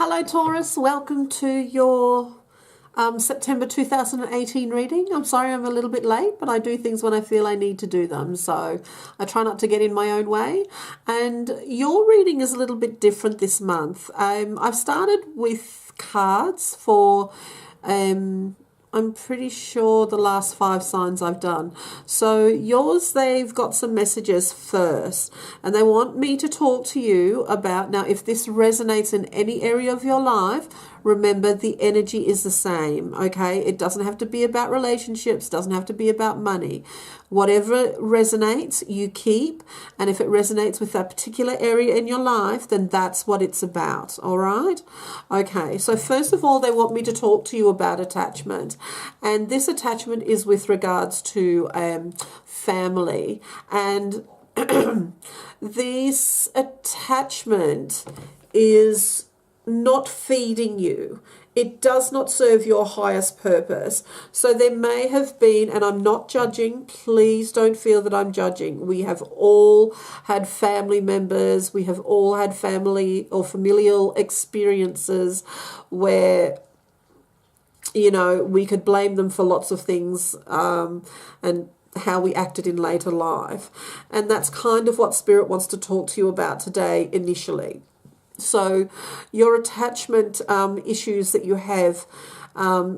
Hello Taurus, welcome to your September 2018 reading. I'm sorry I'm a little bit late, but I do things when I feel I need to do them, so I try not to get in my own way. And your reading is a little bit different this month. I've started with cards for I'm pretty sure the last 5 signs I've done. So yours, they've got some messages first, and they want me to talk to you about, now if this resonates in any area of your life, remember the energy is the same, okay? It doesn't have to be about relationships, doesn't have to be about money. Whatever resonates, you keep, and if it resonates with that particular area in your life, then that's what it's about, all right? Okay, so first of all, they want me to talk to you about attachment, and this attachment is with regards to family, and this attachment is not feeding you. It does not serve your highest purpose. So there may have been, and I'm not judging, please don't feel that I'm judging. We have all had family members, we have all had family or familial experiences where, you know, we could blame them for lots of things and how we acted in later life. And that's kind of what Spirit wants to talk to you about today initially. So your attachment issues that you have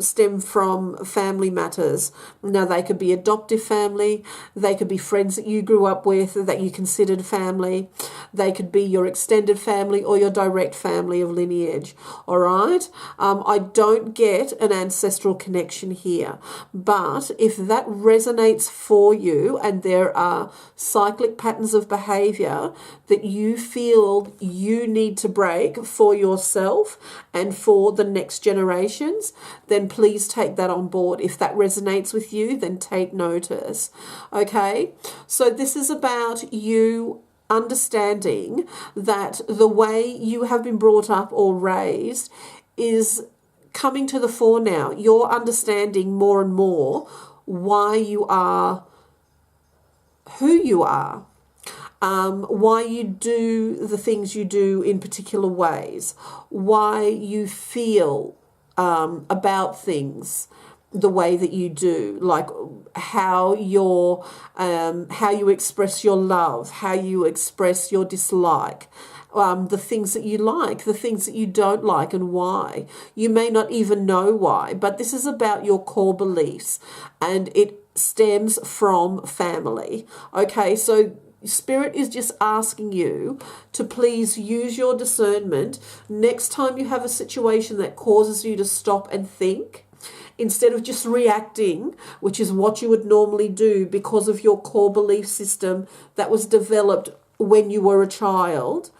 stem from family matters. Now, they could be adoptive family, they could be friends that you grew up with that you considered family, they could be your extended family or your direct family of lineage, all right? I don't get an ancestral connection here, but if that resonates for you and there are cyclic patterns of behavior that you feel you need to break for yourself and for the next generations, then please take that on board. If that resonates with you, then take notice. Okay, so this is about you understanding that the way you have been brought up or raised is coming to the fore now. You're understanding more and more why you are who you are. Why you do the things you do in particular ways, why you feel about things the way that you do, like how you express your love, how you express your dislike, the things that you like, the things that you don't like, and why. You may not even know why, but this is about your core beliefs, and it stems from family. Okay, so Spirit is just asking you to please use your discernment next time you have a situation that causes you to stop and think, instead of just reacting, which is what you would normally do because of your core belief system that was developed when you were a child.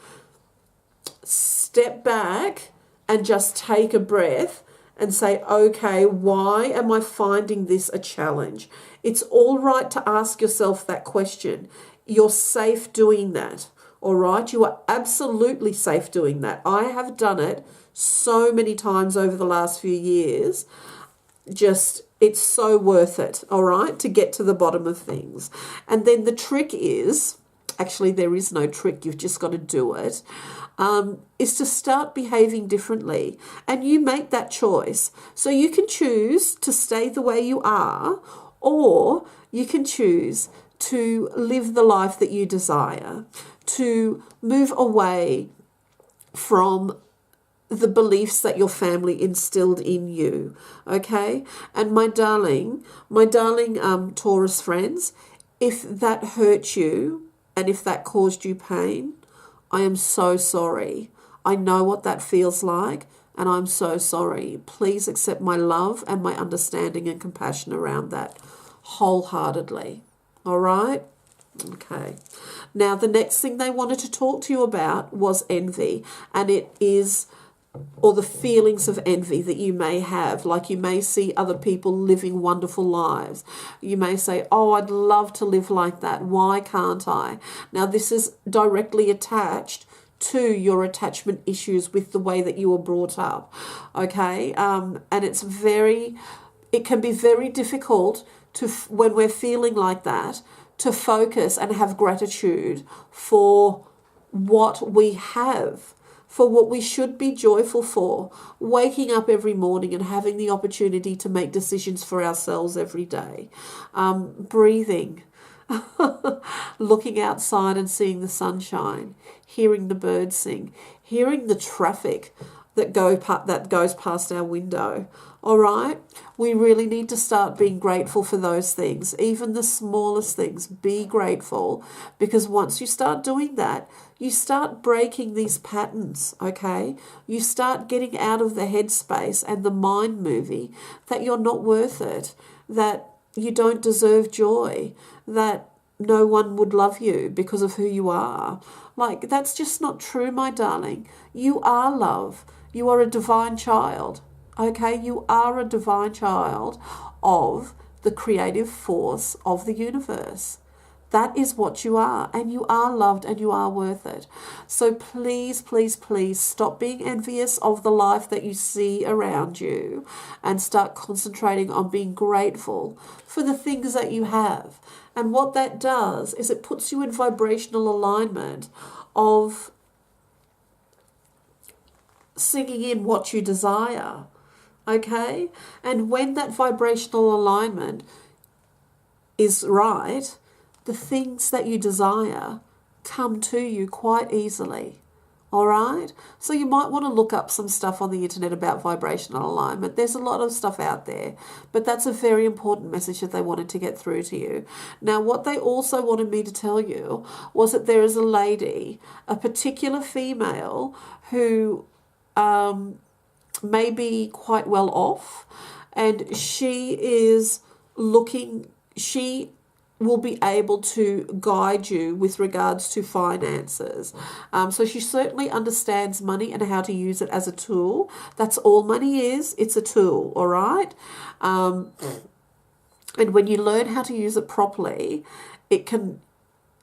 Step back and just take a breath and say, okay, why am I finding this a challenge? It's all right to ask yourself that question. You're safe doing that, all right? You are absolutely safe doing that. I have done it so many times over the last few years. Just, it's so worth it, all right, to get to the bottom of things. And then the trick is, actually there is no trick, you've just got to do it, is to start behaving differently. And you make that choice. So you can choose to stay the way you are, or you can choose to live the life that you desire, to move away from the beliefs that your family instilled in you, okay? And my darling Taurus friends, if that hurt you and if that caused you pain, I am so sorry. I know what that feels like, and I'm so sorry. Please accept my love and my understanding and compassion around that wholeheartedly. All right? Okay. Now, the next thing they wanted to talk to you about was envy. And it is, or the feelings of envy that you may have. Like, you may see other people living wonderful lives. You may say, oh, I'd love to live like that. Why can't I? Now, this is directly attached to your attachment issues with the way that you were brought up. Okay? And it can be very difficult to, when we're feeling like that, to focus and have gratitude for what we have, for what we should be joyful for, waking up every morning and having the opportunity to make decisions for ourselves every day, breathing, looking outside and seeing the sunshine, hearing the birds sing, hearing the traffic that goes past our window. All right? We really need to start being grateful for those things, even the smallest things. Be grateful, because once you start doing that, you start breaking these patterns, okay? You start getting out of the headspace and the mind movie that you're not worth it, that you don't deserve joy, that no one would love you because of who you are. Like, that's just not true, my darling. You are love. You are a divine child. Okay, you are a divine child of the creative force of the universe. That is what you are, and you are loved and you are worth it. So please, please, please stop being envious of the life that you see around you and start concentrating on being grateful for the things that you have. And what that does is it puts you in vibrational alignment of singing in what you desire. Okay? And when that vibrational alignment is right, the things that you desire come to you quite easily. All right? So you might want to look up some stuff on the internet about vibrational alignment. There's a lot of stuff out there, but that's a very important message that they wanted to get through to you. Now, what they also wanted me to tell you was that there is a lady, a particular female, who may be quite well off, and she will be able to guide you with regards to finances. So she certainly understands money and how to use it as a tool. That's all money is. It's a tool, all right? And when you learn how to use it properly, it can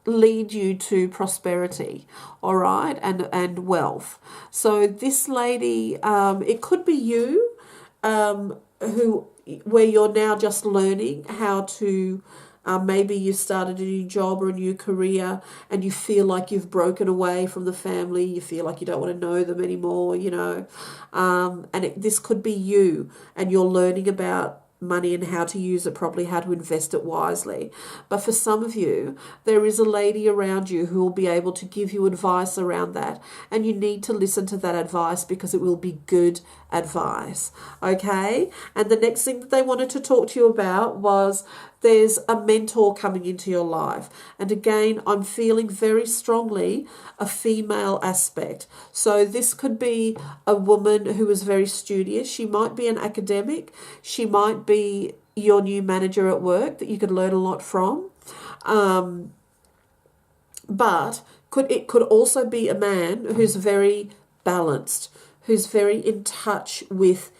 lead you to prosperity, all right, and wealth. So this lady, it could be you, where you're now just learning how to, maybe you started a new job or a new career and you feel like you've broken away from the family, you feel like you don't want to know them anymore, and this could be you, and you're learning about money and how to use it properly, how to invest it wisely. But for some of you, there is a lady around you who will be able to give you advice around that, and you need to listen to that advice because it will be good advice, okay? And the next thing that they wanted to talk to you about was there's a mentor coming into your life. And again, I'm feeling very strongly a female aspect. So this could be a woman who is very studious. She might be an academic. She might be your new manager at work that you could learn a lot from. But it could also be a man who's very balanced, who's very in touch with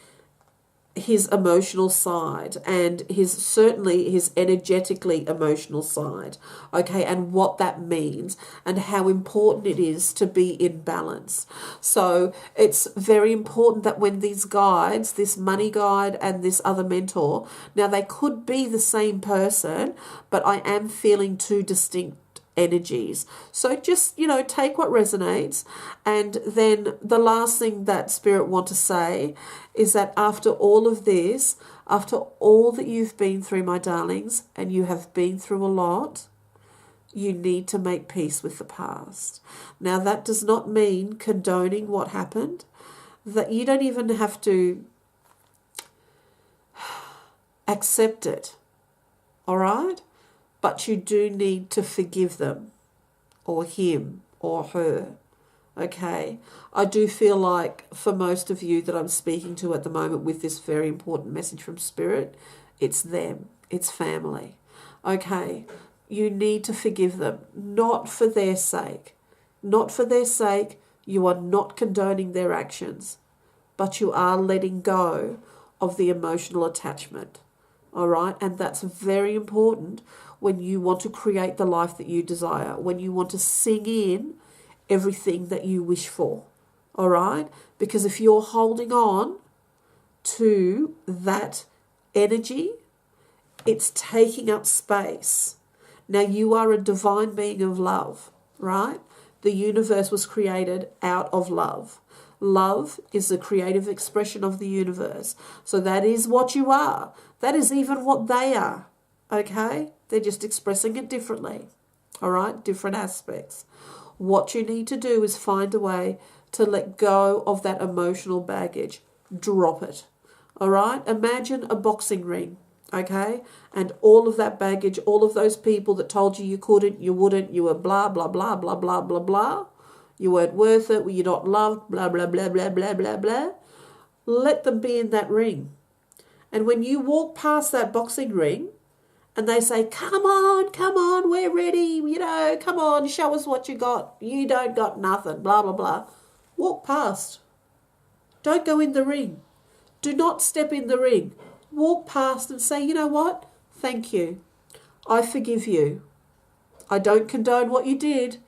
his emotional side and certainly his energetically emotional side, okay, and what that means and how important it is to be in balance. So it's very important that when these guides, this money guide and this other mentor, now they could be the same person, but I am feeling two distinct energies. So just, take what resonates. And then the last thing that Spirit want to say is that after all of this, after all that you've been through, my darlings, and you have been through a lot, you need to make peace with the past. Now, that does not mean condoning what happened, that you don't even have to accept it, all right? But you do need to forgive them, or him, or her, okay? I do feel like for most of you that I'm speaking to at the moment with this very important message from Spirit, it's them, it's family, okay? You need to forgive them, not for their sake. Not for their sake, you are not condoning their actions, but you are letting go of the emotional attachment, all right? And that's very important when you want to create the life that you desire, when you want to sing in everything that you wish for, all right? Because if you're holding on to that energy, it's taking up space. Now, you are a divine being of love, right? The universe was created out of love. Love is the creative expression of the universe. So that is what you are. That is even what they are. Okay? They're just expressing it differently. All right? Different aspects. What you need to do is find a way to let go of that emotional baggage. Drop it. All right? Imagine a boxing ring. Okay? And all of that baggage, all of those people that told you you couldn't, you wouldn't, you were blah, blah, blah, blah, blah, blah, blah. You weren't worth it, you're not loved, blah, blah, blah, blah, blah, blah, blah. Let them be in that ring. And when you walk past that boxing ring and they say, come on, we're ready, come on, show us what you got. You don't got nothing, blah, blah, blah. Walk past. Don't go in the ring. Do not step in the ring. Walk past and say, you know what? Thank you. I forgive you. I don't condone what you did,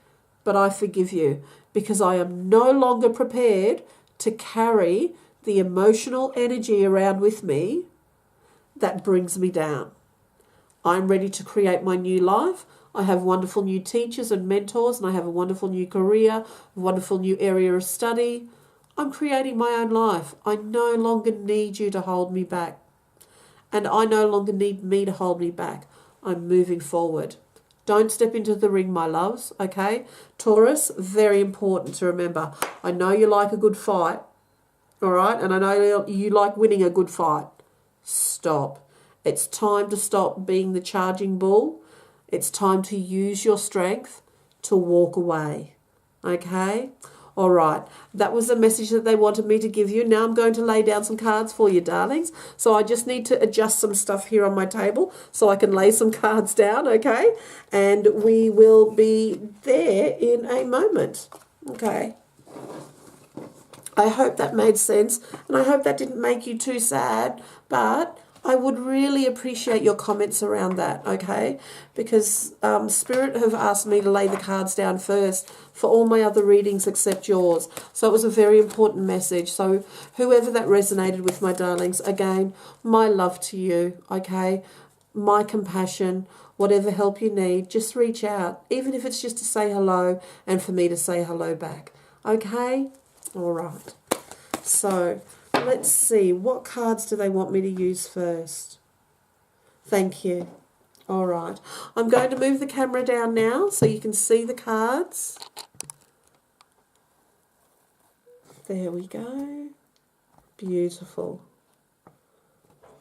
but I forgive you because I am no longer prepared to carry the emotional energy around with me that brings me down. I'm ready to create my new life. I have wonderful new teachers and mentors, and I have a wonderful new career, a wonderful new area of study. I'm creating my own life. I no longer need you to hold me back. And I no longer need me to hold me back. I'm moving forward. Don't step into the ring, my loves, okay? Taurus, very important to remember. I know you like a good fight, all right? And I know you like winning a good fight. Stop. It's time to stop being the charging bull. It's time to use your strength to walk away, okay? All right, that was the message that they wanted me to give you. Now I'm going to lay down some cards for you, darlings. So I just need to adjust some stuff here on my table so I can lay some cards down, okay? And we will be there in a moment, okay? I hope that made sense, and I hope that didn't make you too sad, but I would really appreciate your comments around that, okay? Because Spirit have asked me to lay the cards down first for all my other readings except yours. So it was a very important message. So whoever that resonated with, my darlings, again, my love to you, okay? My compassion, whatever help you need, just reach out, even if it's just to say hello and for me to say hello back, okay? All right. So let's see, what cards do they want me to use first? Thank you. All right. I'm going to move the camera down now so you can see the cards. There we go. Beautiful.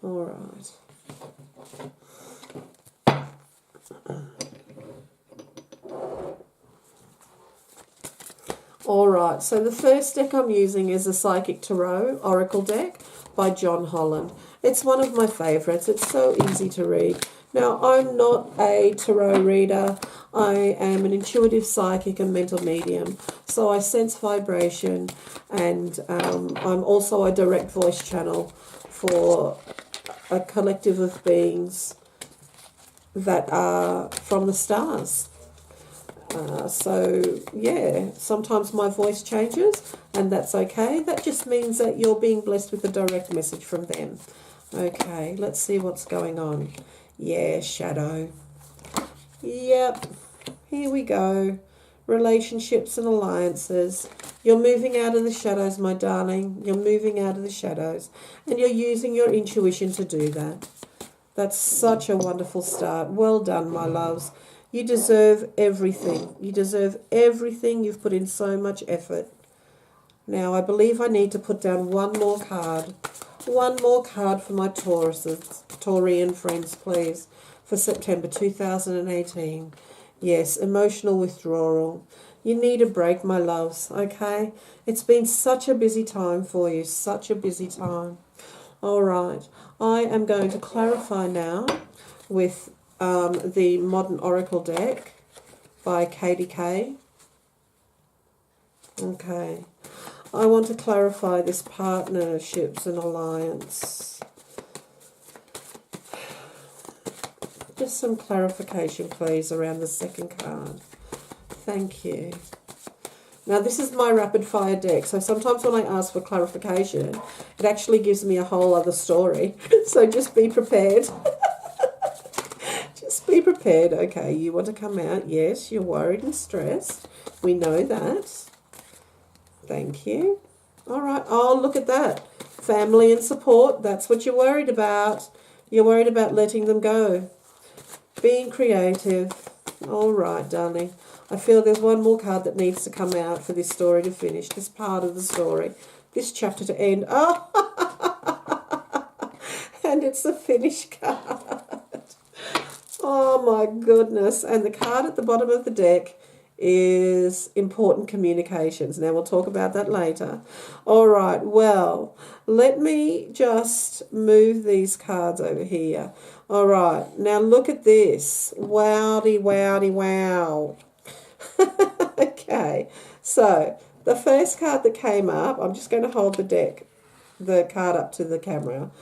All right. All right, so the first deck I'm using is a Psychic Tarot Oracle deck by John Holland. It's one of my favourites. It's so easy to read. Now, I'm not a tarot reader. I am an intuitive psychic and mental medium. So I sense vibration, and I'm also a direct voice channel for a collective of beings that are from the stars. So, yeah, sometimes my voice changes, and that's okay. That just means that you're being blessed with a direct message from them. Okay, let's see what's going on. Yeah, shadow. Yep, here we go. Relationships and alliances. You're moving out of the shadows, my darling. You're moving out of the shadows, and you're using your intuition to do that. That's such a wonderful start. Well done, my loves. You deserve everything. You deserve everything. You've put in so much effort. Now, I believe I need to put down one more card. One more card for my Taurian friends, please, for September 2018. Yes, emotional withdrawal. You need a break, my loves, okay? It's been such a busy time for you, such a busy time. All right, I am going to clarify now with the Modern Oracle deck by Katie Kay. Okay. I want to clarify this partnerships and alliance. Just some clarification, please, around the second card. Thank you. Now, this is my rapid fire deck, so sometimes when I ask for clarification, it actually gives me a whole other story. So just be prepared. Just be prepared. Okay, you want to come out. Yes, you're worried and stressed. We know that. Thank you. All right. Oh, look at that. Family and support. That's what you're worried about. You're worried about letting them go. Being creative. All right, darling. I feel there's one more card that needs to come out for this story to finish, this part of the story, this chapter to end. Oh, and it's the finish card. Oh, my goodness. And the card at the bottom of the deck is important communications. Now, we'll talk about that later. All right, well, let me just move these cards over here. All right, now look at this. Wowdy, wowdy, wow. Okay, so the first card that came up, I'm just going to hold the card up to the camera,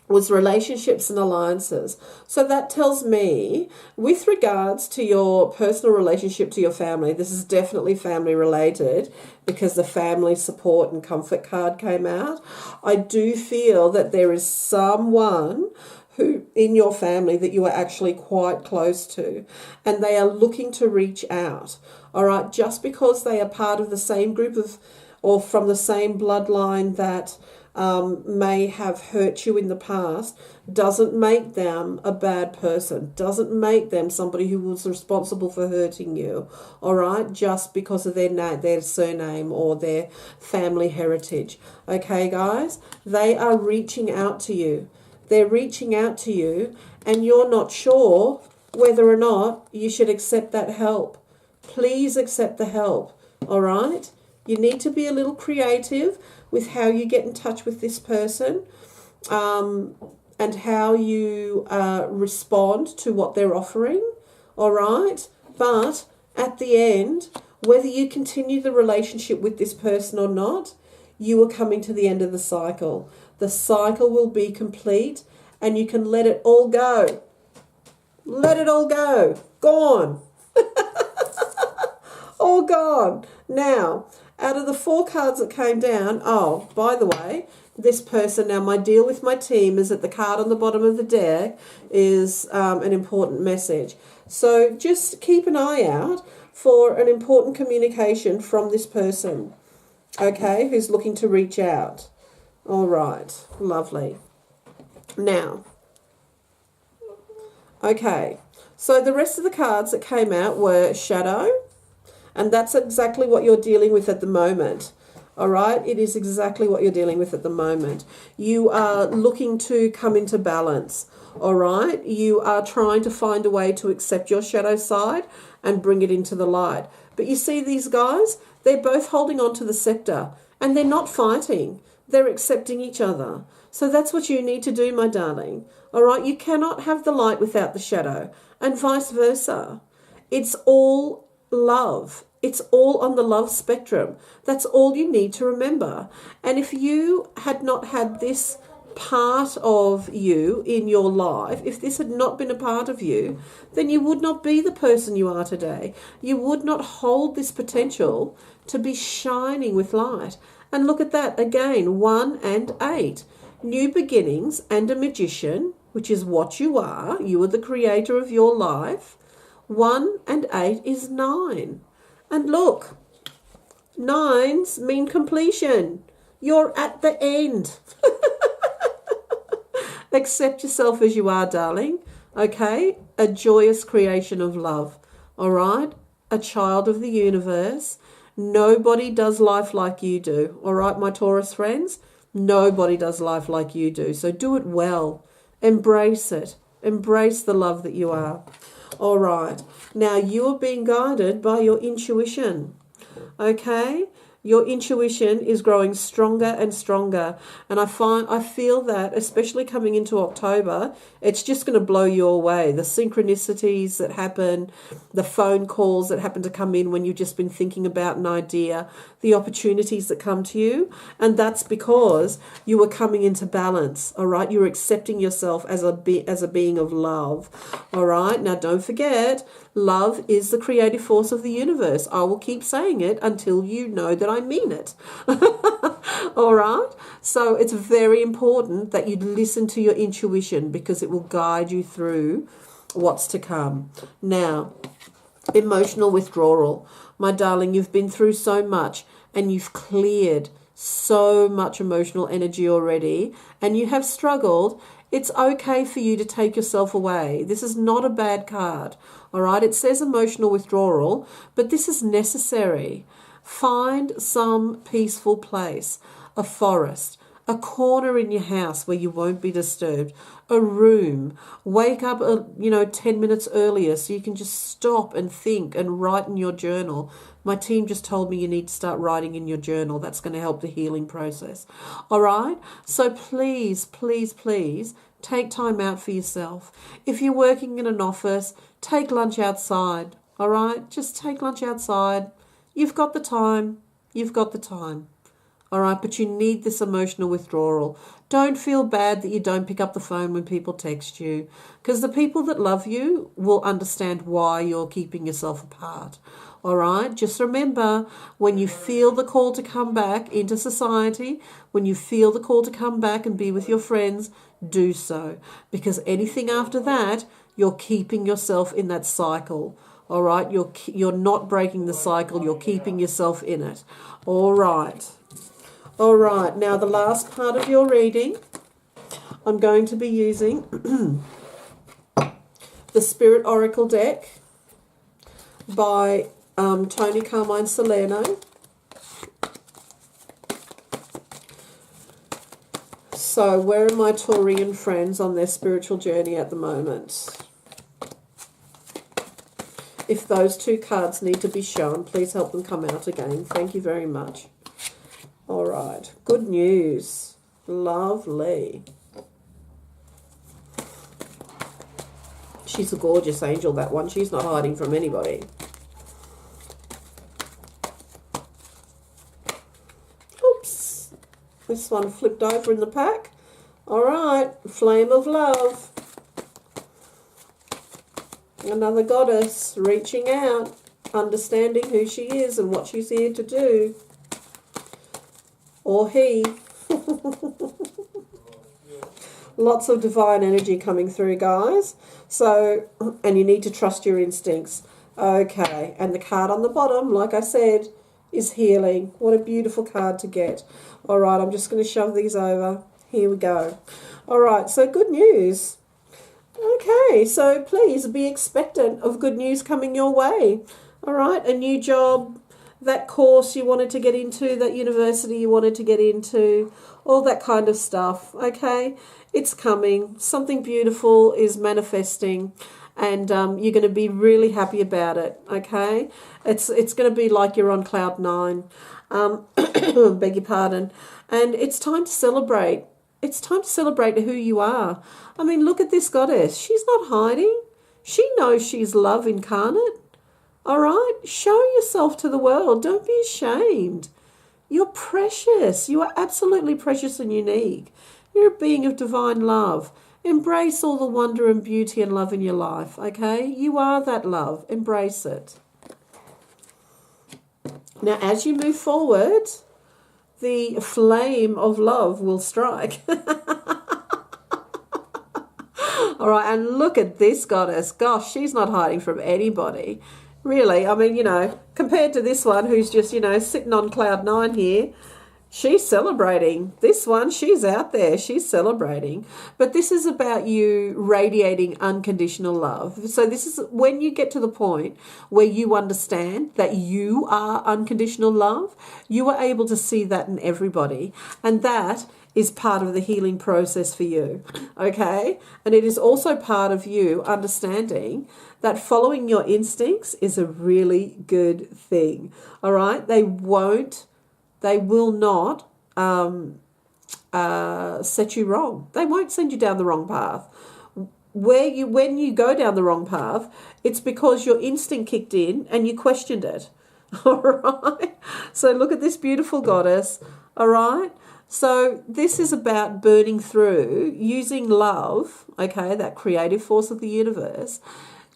was relationships and alliances. So that tells me, with regards to your personal relationship to your family, this is definitely family related because the family support and comfort card came out. I do feel that there is someone who in your family that you are actually quite close to, and they are looking to reach out. All right, just because they are part of the same group of, or from the same bloodline that may have hurt you in the past, doesn't make them a bad person, doesn't make them somebody who was responsible for hurting you, all right, just because of their surname or their family heritage. Okay, guys, they are reaching out to you. They're reaching out to you, and you're not sure whether or not you should accept that help. Please accept the help, all right? You need to be a little creative with how you get in touch with this person and how you respond to what they're offering, all right? But at the end, whether you continue the relationship with this person or not, you are coming to the end of the cycle. The cycle will be complete and you can let it all go. Let it all go. Gone. All gone. Now, out of the 4 cards that came down, oh, by the way, this person, now my deal with my team is that the card on the bottom of the deck is an important message. So just keep an eye out for an important communication from this person, okay, who's looking to reach out. All right, lovely. Now, okay, so the rest of the cards that came out were shadow, and that's exactly what you're dealing with at the moment. All right, it is exactly what you're dealing with at the moment. You are looking to come into balance. All right, you are trying to find a way to accept your shadow side and bring it into the light. But you see these guys, they're both holding on to the scepter and they're not fighting. They're accepting each other. So that's what you need to do, my darling. All right, you cannot have the light without the shadow and vice versa. It's all love. It's all on the love spectrum. That's all you need to remember. And if you had not had this part of you in your life, if this had not been a part of you, then you would not be the person you are today. You would not hold this potential to be shining with light. And look at that again, 1 and 8. New beginnings and a magician, which is what you are. You are the creator of your life. 1 and 8 is 9. And look, 9s mean completion. You're at the end. Accept yourself as you are, darling. Okay? A joyous creation of love. All right? A child of the universe. Nobody does life like you do. All right, my Taurus friends? Nobody does life like you do. So do it well. Embrace it. Embrace the love that you are. All right. Now you are being guided by your intuition. Okay? Your intuition is growing stronger and stronger. And I feel that, especially coming into October, it's just going to blow you away. The synchronicities that happen, the phone calls that happen to come in when you've just been thinking about an idea, the opportunities that come to you. And that's because you are coming into balance, all right? You're accepting yourself as a being of love, all right? Now, don't forget, love is the creative force of the universe. I will keep saying it until you know that I mean it. All right? So it's very important that you listen to your intuition because it will guide you through what's to come. Now, emotional withdrawal. My darling, you've been through so much and you've cleared so much emotional energy already, and you have struggled. It's okay for you to take yourself away. This is not a bad card. All right, it says emotional withdrawal, but this is necessary. Find some peaceful place, a forest, a corner in your house where you won't be disturbed, a room. Wake up, 10 minutes earlier so you can just stop and think and write in your journal. My team just told me you need to start writing in your journal. That's going to help the healing process. All right? So please, please, please take time out for yourself. If you're working in an office, take lunch outside. All right? Just take lunch outside. You've got the time. You've got the time. All right, but you need this emotional withdrawal. Don't feel bad that you don't pick up the phone when people text you, because the people that love you will understand why you're keeping yourself apart. All right, just remember, when you feel the call to come back into society, when you feel the call to come back and be with your friends, do so, because anything after that, you're keeping yourself in that cycle. All right, you're not breaking the cycle, you're keeping yourself in it. All right. All right, now the last part of your reading, I'm going to be using the Spirit Oracle deck by Tony Carmine Salerno. So where are my Taurian friends on their spiritual journey at the moment? If those two cards need to be shown, please help them come out again. Thank you very much. All right, good news. Lovely. She's a gorgeous angel, that one. She's not hiding from anybody. Oops. This one flipped over in the pack. All right, flame of love. Another goddess reaching out, understanding who she is and what she's here to do. Or he. Lots of divine energy coming through, guys. So, and you need to trust your instincts. Okay, and the card on the bottom, like I said, is healing. What a beautiful card to get. All right, I'm just going to shove these over. Here we go. All right, so good news. Okay, so please be expectant of good news coming your way. All right, a new job, that course you wanted to get into, that university you wanted to get into, all that kind of stuff, okay? It's coming. Something beautiful is manifesting, and you're going to be really happy about it, okay? It's going to be like you're on cloud nine. Beg your pardon. And it's time to celebrate. It's time to celebrate who you are. I mean, look at this goddess. She's not hiding. She knows she's love incarnate. All right? Show yourself to the world. Don't be ashamed. You're precious. You are absolutely precious and unique. You're a being of divine love. Embrace all the wonder and beauty and love in your life, okay? You are that love. Embrace it. Now, as you move forward, the flame of love will strike. All right, and look at this goddess. Gosh, she's not hiding from anybody. Really, I mean, compared to this one who's just, sitting on cloud nine here, she's celebrating. This one, she's out there. She's celebrating. But this is about you radiating unconditional love. So this is when you get to the point where you understand that you are unconditional love, you are able to see that in everybody. And that is part of the healing process for you, okay? And it is also part of you understanding that following your instincts is a really good thing, all right? They will not set you wrong. They won't send you down the wrong path. When you go down the wrong path, it's because your instinct kicked in and you questioned it, all right? So look at this beautiful goddess, all right? So this is about burning through, using love, okay, that creative force of the universe,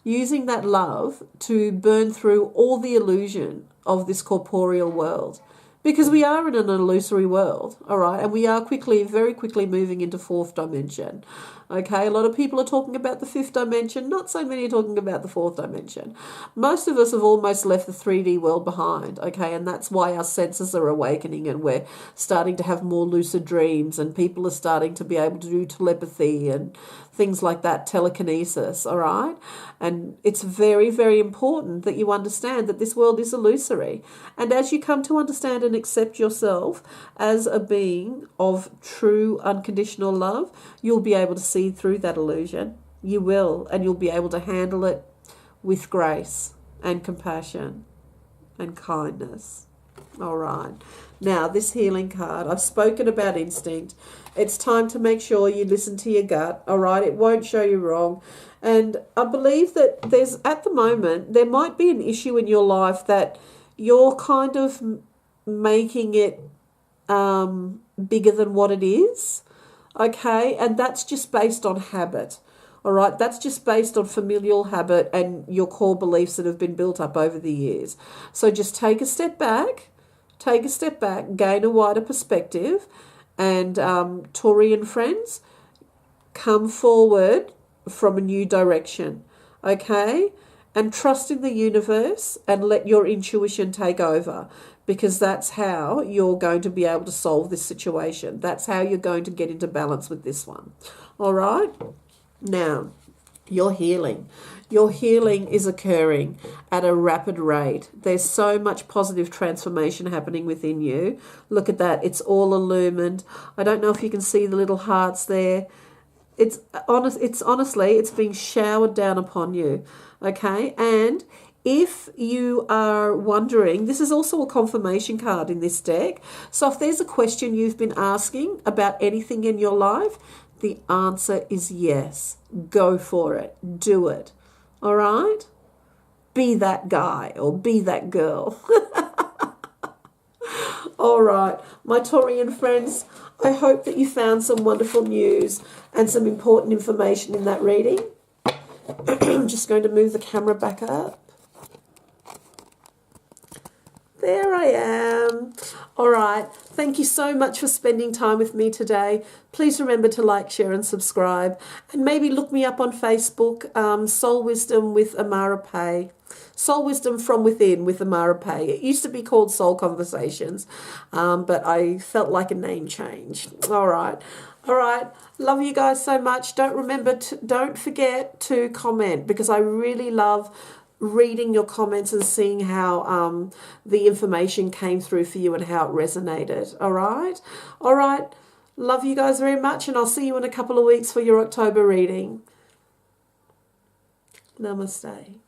using that love to burn through all the illusion of this corporeal world. Because we are in an illusory world, all right, and we are very quickly moving into fourth dimension. Okay, a lot of people are talking about the fifth dimension, not so many are talking about the fourth dimension. Most of us have almost left the 3D world behind, okay, and that's why our senses are awakening and we're starting to have more lucid dreams and people are starting to be able to do telepathy and things like that, telekinesis, all right? And it's very, very important that you understand that this world is illusory. And as you come to understand and accept yourself as a being of true unconditional love, you'll be able to see through that illusion. You will, and you'll be able to handle it with grace and compassion and kindness. All right. Now, this healing card, I've spoken about instinct. It's time to make sure you listen to your gut, all right? It won't show you wrong. And I believe that there's, at the moment, there might be an issue in your life that you're kind of making it bigger than what it is, okay? And that's just based on habit, all right? That's just based on familial habit and your core beliefs that have been built up over the years. So just take a step back, gain a wider perspective, and Taurian friends, come forward from a new direction, okay? And trust in the universe and let your intuition take over, because that's how you're going to be able to solve this situation. That's how you're going to get into balance with this one. All right? Now, your healing. Your healing is occurring at a rapid rate. There's so much positive transformation happening within you. Look at that. It's all illumined. I don't know if you can see the little hearts there. It's honestly, it's being showered down upon you. Okay? And if you are wondering, this is also a confirmation card in this deck. So if there's a question you've been asking about anything in your life, the answer is yes. Go for it. Do it. All right? Be that guy or be that girl. All right. My Taurian friends, I hope that you found some wonderful news and some important information in that reading. I'm just going to move the camera back up. There I am. All right. Thank you so much for spending time with me today. Please remember to like, share and subscribe. And maybe look me up on Facebook, Soul Wisdom with Amara Pay. Soul Wisdom from Within with Amara Pay. It used to be called Soul Conversations, but I felt like a name change. All right. All right. Love you guys so much. Don't forget to comment, because I really love reading your comments and seeing how the information came through for you and how it resonated. All right? All right. Love you guys very much, and I'll see you in a couple of weeks for your October reading. Namaste.